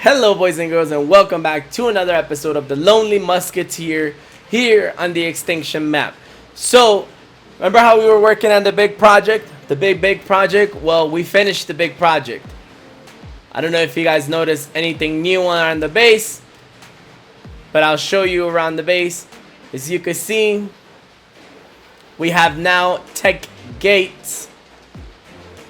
Hello boys and girls, and welcome back to another episode of the Lonely Musketeer here on the Extinction map. So, remember how we were working on the big project? The big project? Well, we finished the big project. I don't know if you guys noticed anything new on the base, but I'll show you around the base. As you can see, we have now tech gates,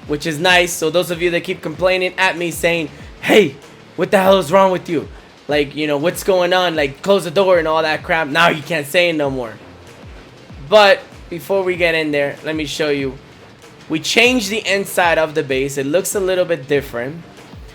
which is nice. So those of you that keep complaining at me saying, hey, what the hell is wrong with you? Like, you know, what's going on? Like, close the door and all that crap. Now you can't say it no more. But before we get in there, let me show you. We changed the inside of the base. It looks a little bit different.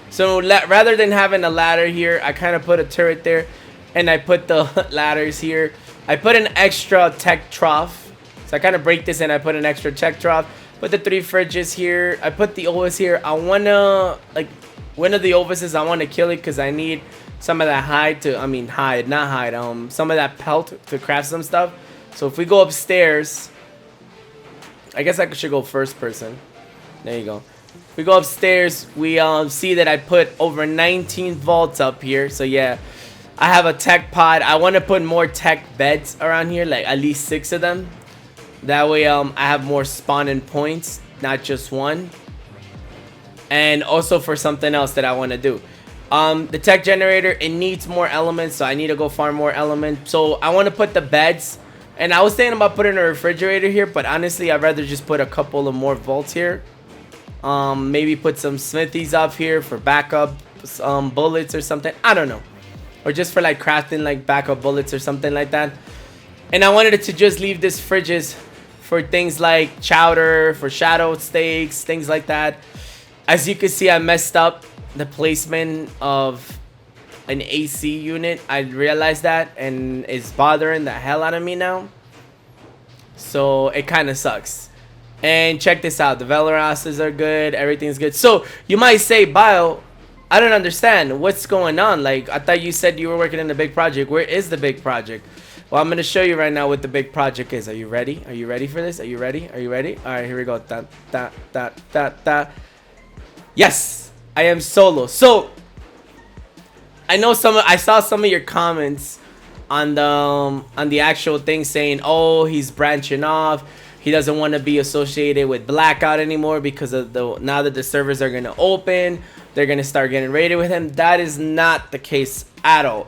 So rather than having a ladder here, I kind of put a turret there. And I put the ladders here. I put an extra tech trough. So I kind of break this and I put an extra tech trough. Put the 3 fridges here. I put the OS here. I want to, like, one of the ovises, I want to kill it because I need some of that hide to, some of that pelt to craft some stuff. So if we go upstairs, I guess I should go first person. There you go. If we go upstairs, we see that I put over 19 vaults up here. So yeah, I have a tech pod. I want to put more tech beds around here, like at least 6 of them. That way I have more spawning points, not just one. And also for something else that I want to do. The tech generator, it needs more elements, so I need to go farm more elements. So I want to put the beds. And I was thinking about putting a refrigerator here, but honestly, I'd rather just put a couple of more vaults here. Maybe put some smithies up here for backup bullets or something. I don't know. Or just for like crafting like backup bullets or something like that. And I wanted to just leave this fridges for things like chowder, for shadow steaks, things like that. As you can see, I messed up the placement of an AC unit. I realized that, and it's bothering the hell out of me now. So it kind of sucks. And check this out. The Velarasses are good. Everything's good. So you might say, Bio, I don't understand. What's going on? Like, I thought you said you were working in the big project. Where is the big project? Well, I'm going to show you right now what the big project is. Are you ready? Are you ready for this? Are you ready? Are you ready? All right, here we go. Yes, I am solo. So I know I saw some of your comments on the actual thing saying, oh, he's branching off. He doesn't want to be associated with Blackout anymore because of now that the servers are going to open, they're going to start getting raided with him. That is not the case at all.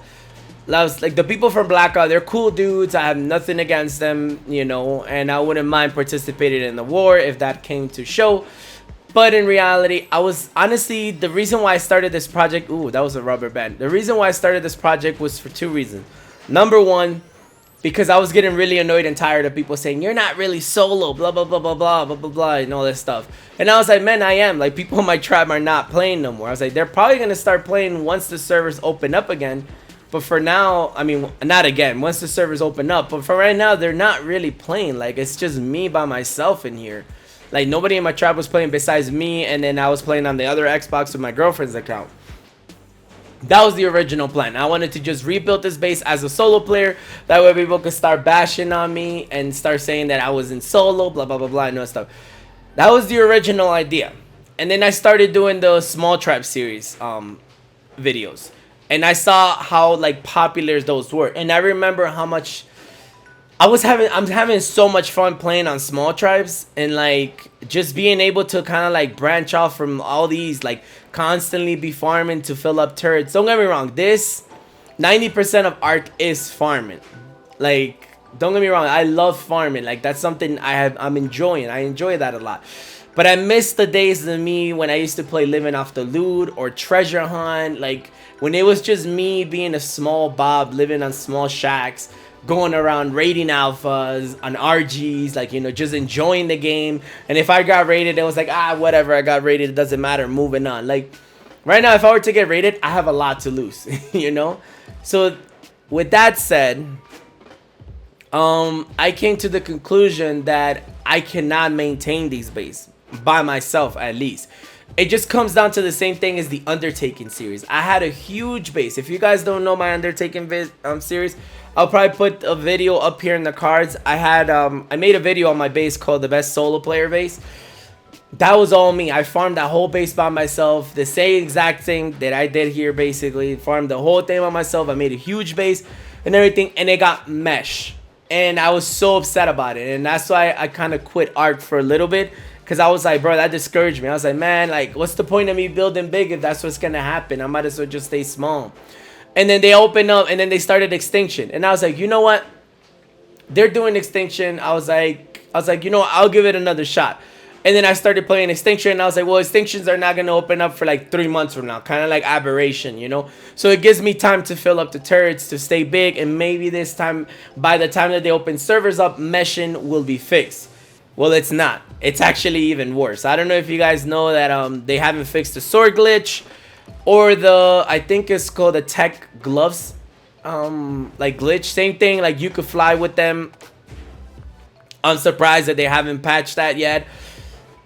Like, the people from Blackout, they're cool dudes. I have nothing against them, you know, and I wouldn't mind participating in the war if that came to show. But in reality, I was honestly, the reason why I started this project, ooh, that was a rubber band. The reason why I started this project was for 2 reasons. Number one, because I was getting really annoyed and tired of people saying, you're not really solo, blah, blah, blah, blah, blah, blah, blah, blah, and all this stuff. And I was like, man, I am. Like, people in my tribe are not playing no more. I was like, they're probably going to start playing once the servers open up again. But for now, I mean, not again, once the servers open up. But for right now, they're not really playing. Like, it's just me by myself in here. Like, nobody in my tribe was playing besides me, and then I was playing on the other Xbox with my girlfriend's account. That was the original plan. I wanted to just rebuild this base as a solo player. That way people could start bashing on me and start saying that I was in solo, blah, blah, blah, blah, and all that stuff. That was the original idea. And then I started doing the Small Tribe series videos. And I saw how, like, popular those were. And I remember how much I'm having so much fun playing on small tribes, and like just being able to kind of like branch off from all these, like constantly be farming to fill up turrets. Don't get me wrong, this 90% of Ark is farming. Like, don't get me wrong, I love farming. Like, that's something I'm enjoying. I enjoy that a lot. But I miss the days of me when I used to play living off the loot or treasure hunt. Like, when it was just me being a small Bob living on small shacks, going around raiding alphas on RGs, like, you know, just enjoying the game. And if I got raided, it was like, whatever, I got raided, it doesn't matter, moving on. Like, right now, if I were to get raided, I have a lot to lose, you know? So, with that said, I came to the conclusion that I cannot maintain these bases, by myself at least. It just comes down to the same thing as the Undertaking series. I had a huge base. If you guys don't know my Undertaking series, I'll probably put a video up here in the cards. I made a video on my base called the best solo player base. that was all me. I farmed that whole base by myself. The same exact thing that I did here, basically. Farmed the whole thing by myself. I made a huge base and everything, and it got mesh. And I was so upset about it. And that's why I kind of quit Ark for a little bit. Because I was like, bro, that discouraged me. I was like, man, like, what's the point of me building big if that's what's going to happen? I might as well just stay small. And then they opened up, and then they started Extinction. And I was like, you know what? They're doing Extinction. I was like, you know what? I'll give it another shot. And then I started playing Extinction, and I was like, well, Extinctions are not going to open up for like 3 months from now. Kind of like Aberration, you know? So it gives me time to fill up the turrets, to stay big, and maybe this time, by the time that they open servers up, meshing will be fixed. Well, it's not. It's actually even worse. I don't know if you guys know that they haven't fixed the sword glitch, or the, I think it's called the tech gloves, like glitch. Same thing, like you could fly with them. I'm surprised that they haven't patched that yet.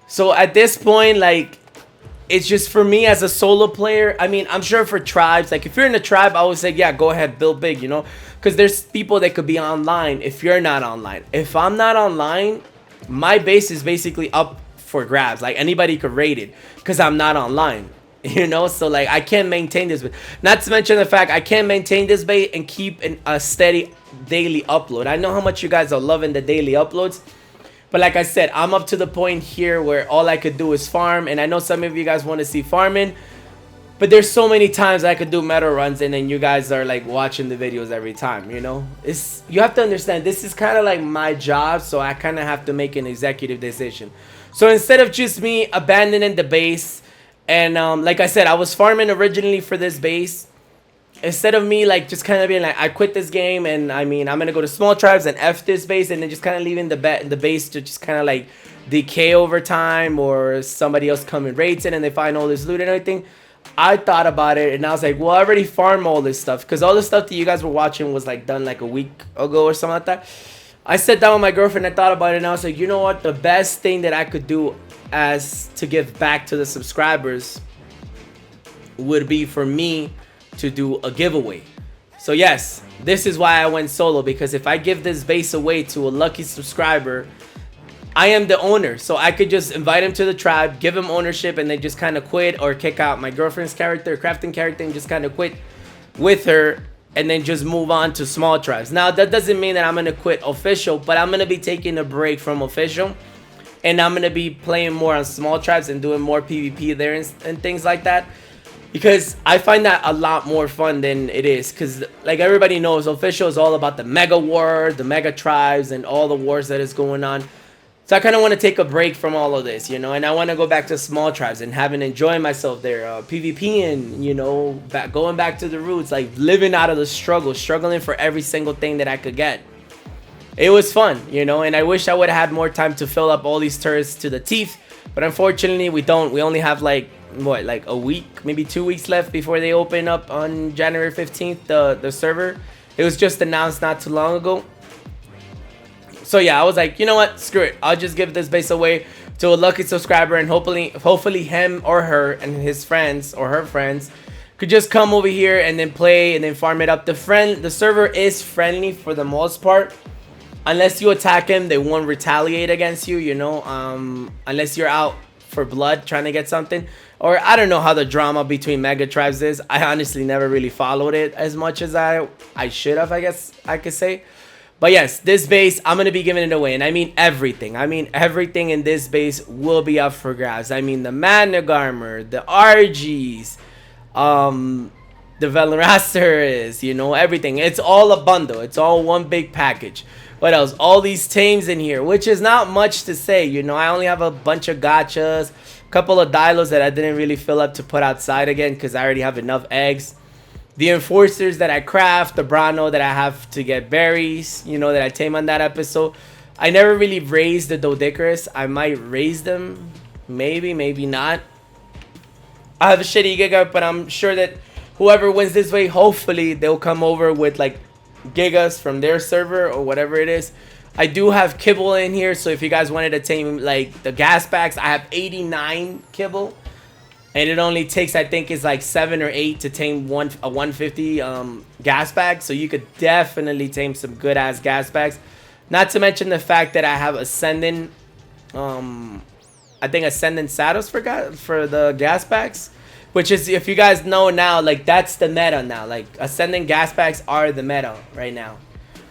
So at this point, like, it's just for me as a solo player. I mean, I'm sure for tribes, like if you're in a tribe, I would say, yeah, go ahead, build big, you know, because there's people that could be online if you're not online. If I'm not online, my base is basically up for grabs. Like anybody could raid it because I'm not online, you know. So like I can't maintain this, not to mention the fact I can't maintain this base and keep a steady daily upload. I know how much you guys are loving the daily uploads. But like I said, I'm up to the point here where all I could do is farm. And I know some of you guys want to see farming. But there's so many times I could do meta runs and then you guys are like watching the videos every time, you know? You have to understand, this is kind of like my job. So I kind of have to make an executive decision. So instead of just me abandoning the base. And like I said, I was farming originally for this base. Instead of me like just kind of being like, I quit this game and I mean I'm gonna go to small tribes and F this base, and then just kind of leaving the base to just kind of like decay over time, or somebody else come and raids it and they find all this loot and everything. I thought about it and I was like, well, I already farmed all this stuff, because all the stuff that you guys were watching was like done like a week ago or something like that. I sat down with my girlfriend, I thought about it, and I was like, you know what, the best thing that I could do as to give back to the subscribers would be for me to do a giveaway. So yes, this is why I went solo, because if I give this base away to a lucky subscriber, I am the owner. So I could just invite him to the tribe, give him ownership, and then just kind of quit, or kick out my girlfriend's character, crafting character, and just kind of quit with her, and then just move on to small tribes. Now that doesn't mean that I'm gonna quit official, but I'm gonna be taking a break from official, and I'm gonna be playing more on small tribes and doing more PvP there and things like that. Because I find that a lot more fun than it is. Because like everybody knows, official is all about the mega wars, the mega tribes, and all the wars that is going on. So I kind of want to take a break from all of this, you know. And I want to go back to small tribes and having enjoying myself there. PvPing, you know, going back to the roots. Like living out of the struggle. Struggling for every single thing that I could get. It was fun, you know. And I wish I would have had more time to fill up all these turrets to the teeth. But unfortunately, we don't. We only have like, what, like a week, maybe 2 weeks left before they open up on January 15th, the server. It was just announced not too long ago. So yeah, I was like, you know what, screw it, I'll just give this base away to a lucky subscriber, and hopefully him or her and his friends or her friends could just come over here and then play and then farm it up. The server is friendly for the most part. Unless you attack him, they won't retaliate against you, you know, unless you're out for blood trying to get something. Or I don't know how the drama between mega tribes is. I honestly never really followed it as much as I should have, I guess I could say. But yes, this base, I'm going to be giving it away. And I mean everything. I mean everything in this base will be up for grabs. I mean the Magna Armor, the RGs, the Velociraptors, you know, everything. It's all a bundle. It's all one big package. What else? All these tames in here, which is not much to say, you know. I only have a bunch of gachas, a couple of dilos that I didn't really fill up to put outside again because I already have enough eggs. The enforcers that I craft, the Brano that I have to get berries, you know, that I tame on that episode. I never really raised the Doedicurus. I might raise them, maybe, maybe not. I have a shitty Giga, but I'm sure that whoever wins this way, hopefully they'll come over with like Gigas from their server or whatever it is. I do have kibble in here, so if you guys wanted to tame like the gas packs, I have 89 kibble, and it only takes, I think it's like 7 or 8 to tame a 150 gas pack. So you could definitely tame some good ass gas packs. Not to mention the fact that I have ascending I think Ascendant Saddles for the gas packs, which is, if you guys know now, like that's the meta now. Like Ascendant gas packs are the meta right now.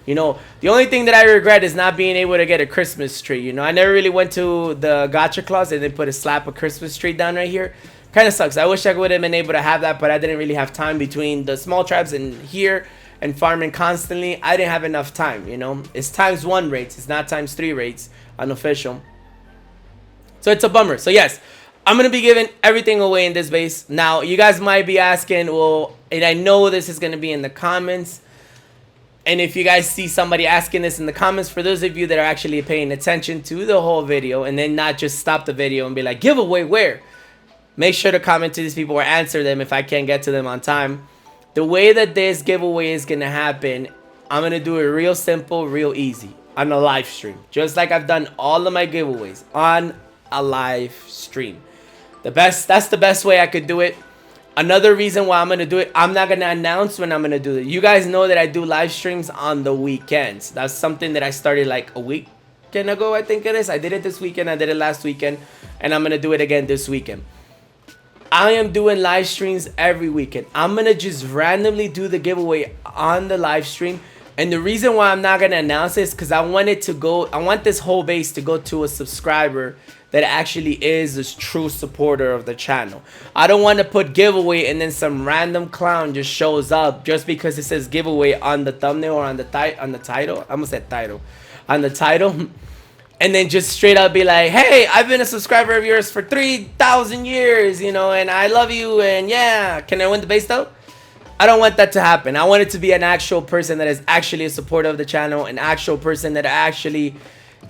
You know, the only thing that I regret is not being able to get a Christmas tree. You know, I never really went to the gacha closet and they put a slap of Christmas tree down right here. Kind of sucks. I wish I would have been able to have that, but I didn't really have time between the small tribes and here and farming constantly. I didn't have enough time, you know. It's ×1 rates. It's not ×3 rates unofficial. So it's a bummer. So yes, I'm going to be giving everything away in this base. Now, you guys might be asking, well, and I know this is going to be in the comments. And if you guys see somebody asking this in the comments, for those of you that are actually paying attention to the whole video and then not just stop the video and be like, giveaway where? Make sure to comment to these people or answer them if I can't get to them on time. The way that this giveaway is going to happen, I'm going to do it real simple, real easy on a live stream. Just like I've done all of my giveaways on a live stream. That's the best way I could do it. Another reason why I'm going to do it, I'm not going to announce when I'm going to do it. You guys know that I do live streams on the weekends. That's something that I started like a weekend ago, I think it is. I did it this weekend. I did it last weekend. And I'm going to do it again this weekend. I am doing live streams every weekend. I'm going to just randomly do the giveaway on the live stream. And the reason why I'm not going to announce this is because I want this whole base to go to a subscriber that actually is a true supporter of the channel. I don't want to put giveaway and then some random clown just shows up just because it says giveaway on the thumbnail or on the title. I almost said title. On the title. And then just straight up be like, hey, I've been a subscriber of yours for 3,000 years, you know, and I love you, and yeah, can I win the base though? I don't want that to happen. I want it to be an actual person that is actually a supporter of the channel, an actual person that actually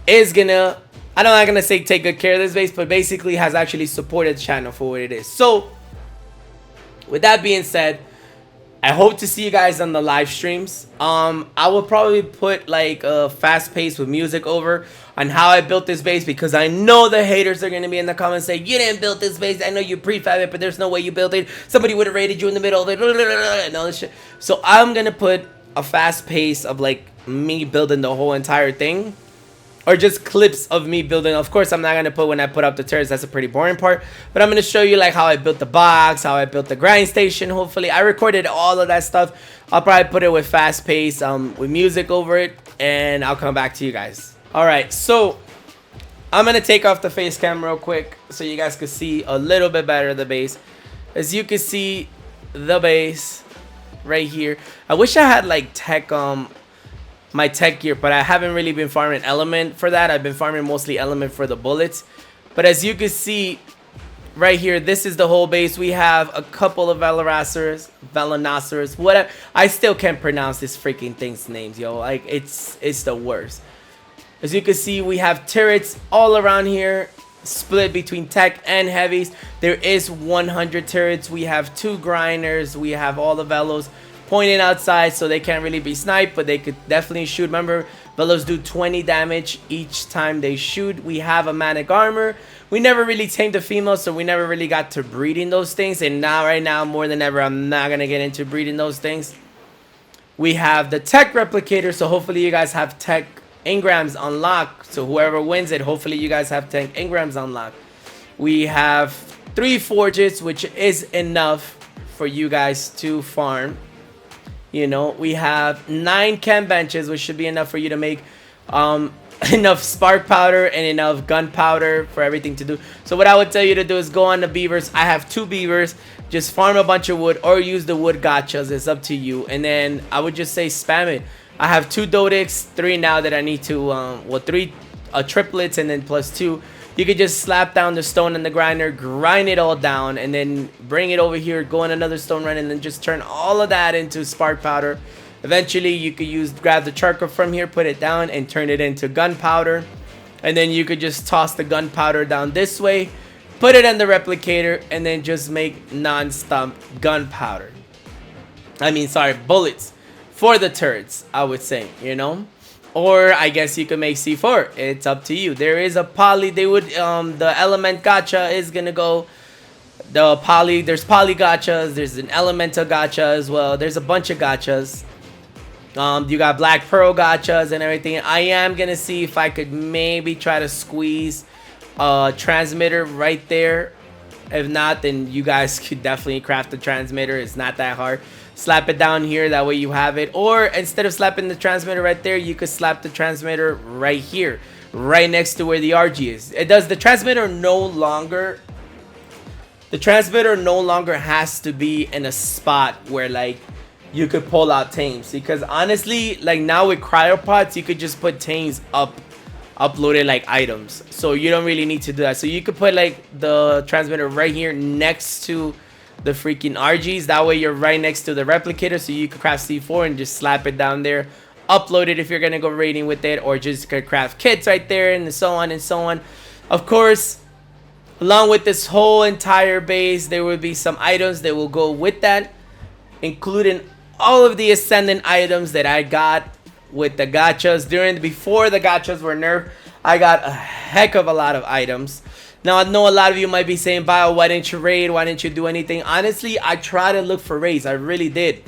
is gonna, I'm not gonna say take good care of this base, but basically has actually supported the channel for what it is. So, with that being said, I hope to see you guys on the live streams. I will probably put like a fast pace with music over on how I built this base, because I know the haters are going to be in the comments saying, you didn't build this base. I know you prefab it, but there's no way you built it. Somebody would have raided you in the middle of it and all this shit. So I'm going to put a fast pace of like me building the whole entire thing. Or just clips of me building. Of course, I'm not going to put when I put up the turrets. That's a pretty boring part. But I'm going to show you like how I built the box, how I built the grind station, hopefully. I recorded all of that stuff. I'll probably put it with fast pace, with music over it. And I'll come back to you guys. Alright, so I'm going to take off the face cam real quick so you guys can see a little bit better the base. As you can see, the base right here. I wish I had like my tech gear, but I haven't really been farming element for that. I've been farming mostly element for the bullets. But as you can see right here, this is the whole base. We have a couple of Velonasaurs, whatever. I still can't pronounce this freaking thing's names, yo. Like it's the worst. As you can see, we have turrets all around here, split between tech and heavies. There is 100 turrets. We have 2 grinders. We have all the Velos pointing outside, so they can't really be sniped, but they could definitely shoot. Remember, Velos do 20 damage each time they shoot. We have a manic armor. We never really tamed the female, so we never really got to breeding those things. And now, right now, more than ever, I'm not going to get into breeding those things. We have the tech replicator, so hopefully you guys have tech engrams unlocked. So whoever wins it, hopefully you guys have tech engrams unlocked. We have 3 forges, which is enough for you guys to farm. You know, we have 9 chem benches, which should be enough for you to make enough spark powder and enough gunpowder for everything to do. So what I would tell you to do is go on the beavers. I have 2 beavers. Just farm a bunch of wood or use the wood gachas. It's up to you. And then I would just say spam it. I have 2 Dodix, 3 now that I need to, 3 triplets and then plus 2. You could just slap down the stone in the grinder, grind it all down, and then bring it over here, go on another stone run, and then just turn all of that into spark powder. Eventually, you could grab the charcoal from here, put it down, and turn it into gunpowder. And then you could just toss the gunpowder down this way, put it in the replicator, and then just make non-stop gunpowder. Bullets for the turrets, I would say, you know? Or I guess you could make C4. It's up to you. There is a poly. The element gacha is gonna go. There's poly gachas. There's an elemental gacha as well. There's a bunch of gachas. You got black pearl gachas and everything. I am gonna see if I could maybe try to squeeze a transmitter right there. If not, then you guys could definitely craft the transmitter. It's not that hard. Slap it down here, that way you have it. Or instead of slapping the transmitter right there, you could slap the transmitter right here, right next to where the RG is. It does the transmitter no longer has to be in a spot where like you could pull out tames, because honestly, like now with cryopods, you could just put tames uploaded like items, so you don't really need to do that. So you could put like the transmitter right here next to the freaking RGs, that way you're right next to the replicator, so you could craft C4 and just slap it down there, upload it if you're gonna go raiding with it, or just could craft kits right there, and so on and so on. Of course, along with this whole entire base, there will be some items that will go with that, including all of the ascendant items that I got with the gachas. Before the gachas were nerfed, I got a heck of a lot of items. Now, I know a lot of you might be saying, Bio, why didn't you raid? Why didn't you do anything? Honestly, I tried to look for raids. I really did.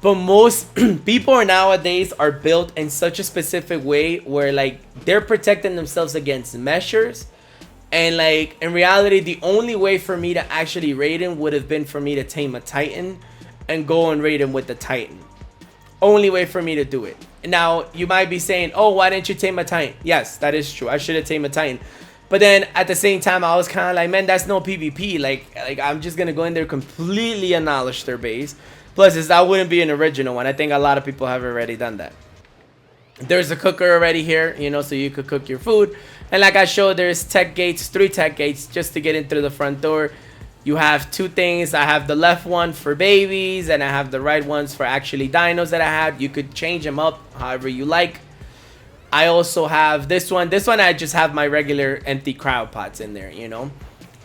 But most people nowadays are built in such a specific way where like they're protecting themselves against measures. And like in reality, the only way for me to actually raid him would have been for me to tame a Titan and go and raid him with the Titan. Only way for me to do it. Now, you might be saying, oh, why didn't you tame a Titan? Yes, that is true. I should have tamed a Titan. But then at the same time, I was kind of like, man, that's no PvP. Like I'm just going to go in there, completely abolish their base. Plus, that wouldn't be an original one. I think a lot of people have already done that. There's a cooker already here, you know, so you could cook your food. And like I showed, there's tech gates, 3 tech gates just to get in through the front door. You have 2 things. I have the left one for babies, and I have the right ones for actually dinos that I have. You could change them up however you like. I also have this one. This one I just have my regular empty cryopods in there, you know.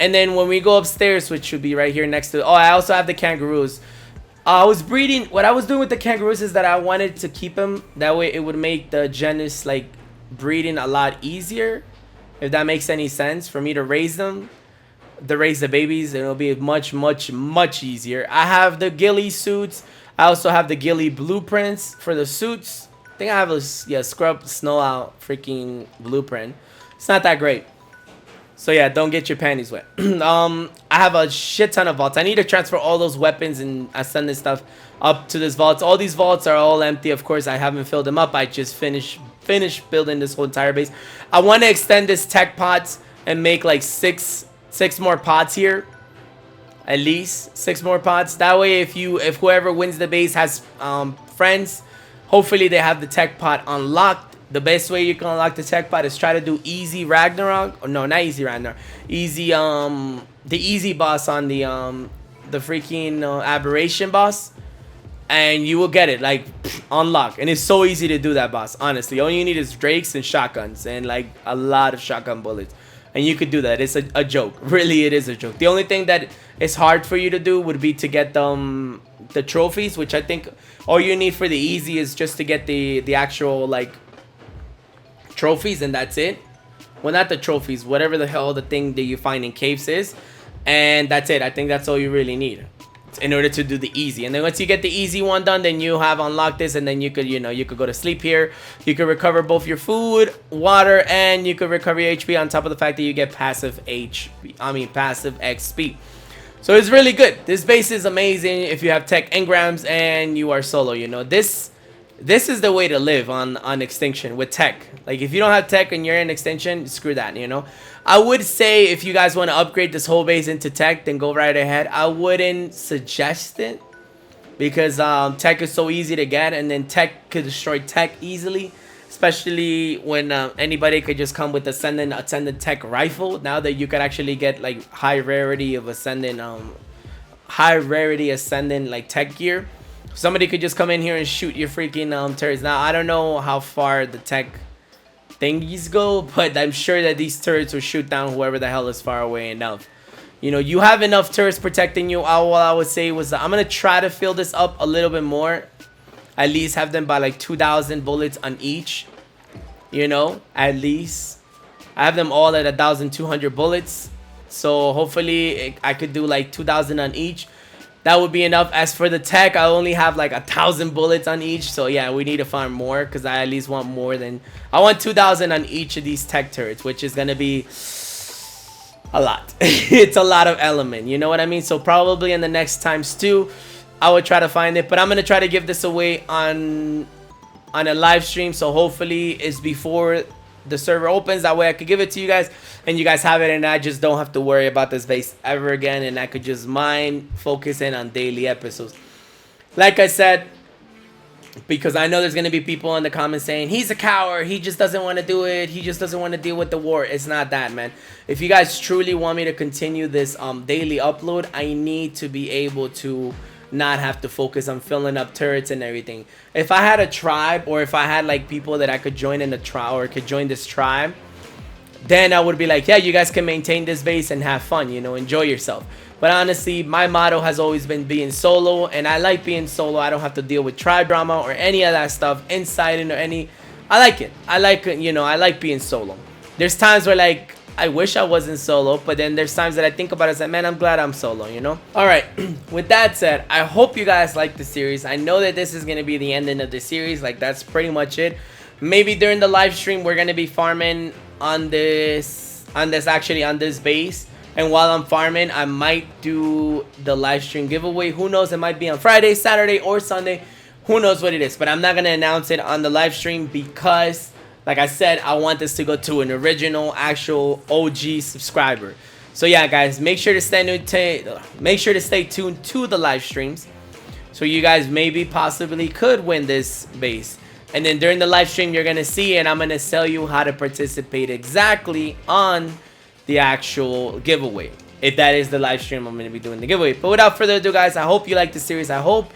And then when we go upstairs, which should be right here next to... Oh, I also have the kangaroos. I was breeding... What I was doing with the kangaroos is that I wanted to keep them. That way it would make the genus, like, breeding a lot easier. If that makes any sense. For me to raise them. To raise the babies. It'll be much, much, much easier. I have the ghillie suits. I also have the ghillie blueprints for the suits. I think I have a scrub snow out freaking blueprint. It's not that great. So yeah, don't get your panties wet. I have a shit ton of vaults. I need to transfer all those weapons and ascendant stuff up to this vault. All these vaults are all empty. Of course, I haven't filled them up. I just finished building this whole entire base. I want to extend this tech pods and make like six more pods here. At least 6 more pods. That way, if whoever wins the base has friends, hopefully they have the tech pot unlocked. The best way you can unlock the tech pot is try to do easy Ragnarok. Oh, no, not easy Ragnarok. Easy the easy boss on the freaking aberration boss, and you will get it like unlock. And it's so easy to do that boss. Honestly, all you need is drakes and shotguns and like a lot of shotgun bullets, and you could do that. It's a joke. Really, it is a joke. The only thing that is hard for you to do would be to get the trophies, which I think all you need for the easy is just to get the actual like trophies, and that's it. Well, not the trophies, whatever the hell the thing that you find in caves is, and that's it. I think that's all you really need in order to do the easy. And then once you get the easy one done, then you have unlocked this, and then you could, you know, you could go to sleep here. You could recover both your food, water, and you could recover your HP on top of the fact that you get passive passive XP. So it's really good. This base is amazing if you have tech engrams and you are solo. You know, this is the way to live on Extinction with tech. Like if you don't have tech and you're in Extinction, screw that, you know. I would say if you guys want to upgrade this whole base into tech, then go right ahead. I wouldn't suggest it because tech is so easy to get, and then tech could destroy tech easily, especially when anybody could just come with ascendant tech rifle. Now that you could actually get like high rarity ascendant like tech gear. Somebody could just come in here and shoot your freaking turrets. Now, I don't know how far the tech thingies go, but I'm sure that these turrets will shoot down whoever the hell is far away enough. You know, you have enough turrets protecting you. All I would say was I'm going to try to fill this up a little bit more. At least have them by like 2,000 bullets on each. You know, at least. I have them all at 1,200 bullets. So hopefully I could do like 2,000 on each. That would be enough. As for the tech, I only have like 1,000 bullets on each. So yeah, we need to farm more because I at least want more than... I want 2,000 on each of these tech turrets, which is going to be a lot. It's a lot of element. You know what I mean? So probably in the next times 2, I would try to find it. But I'm going to try to give this away on a live stream. So hopefully it's before the server opens. That way I could give it to you guys and you guys have it, and I just don't have to worry about this base ever again, and I could just focus in on daily episodes. Like I said, because I know there's going to be people in the comments saying he's a coward, he just doesn't want to do it, he just doesn't want to deal with the war. It's not that, man. If you guys truly want me to continue this daily upload, I need to be able to not have to focus on filling up turrets and everything. If I had a tribe, or if I had like people that I could join in the tribe, or could join this tribe, then I would be like, yeah, you guys can maintain this base and have fun, you know, enjoy yourself. But honestly, my motto has always been being solo, and I like being solo. I don't have to deal with tribe drama or any of that stuff, inciting or any. I like it. I like, you know, I like being solo. There's times where like I wish I wasn't solo, but then there's times that I think about it, it's like, man, I'm glad I'm solo, you know? All right, with that said, I hope you guys like the series. I know that this is going to be the ending of the series. Like, that's pretty much it. Maybe during the live stream, we're going to be farming on this base. And while I'm farming, I might do the live stream giveaway. Who knows? It might be on Friday, Saturday, or Sunday. Who knows what it is? But I'm not going to announce it on the live stream because, like I said, I want this to go to an original, actual OG subscriber. So yeah, guys, make sure to stay tuned to the live streams, so you guys maybe possibly could win this base. And then during the live stream, you're gonna see, and I'm gonna tell you how to participate exactly on the actual giveaway. If that is the live stream, I'm gonna be doing the giveaway. But without further ado, guys, I hope you like the series. I hope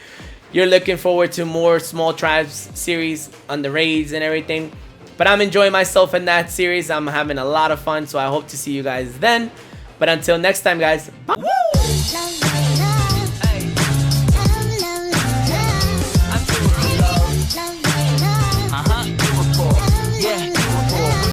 you're looking forward to more small tribes series on the raids and everything. But I'm enjoying myself in that series. I'm having a lot of fun, so I hope to see you guys then. But until next time, guys, bye.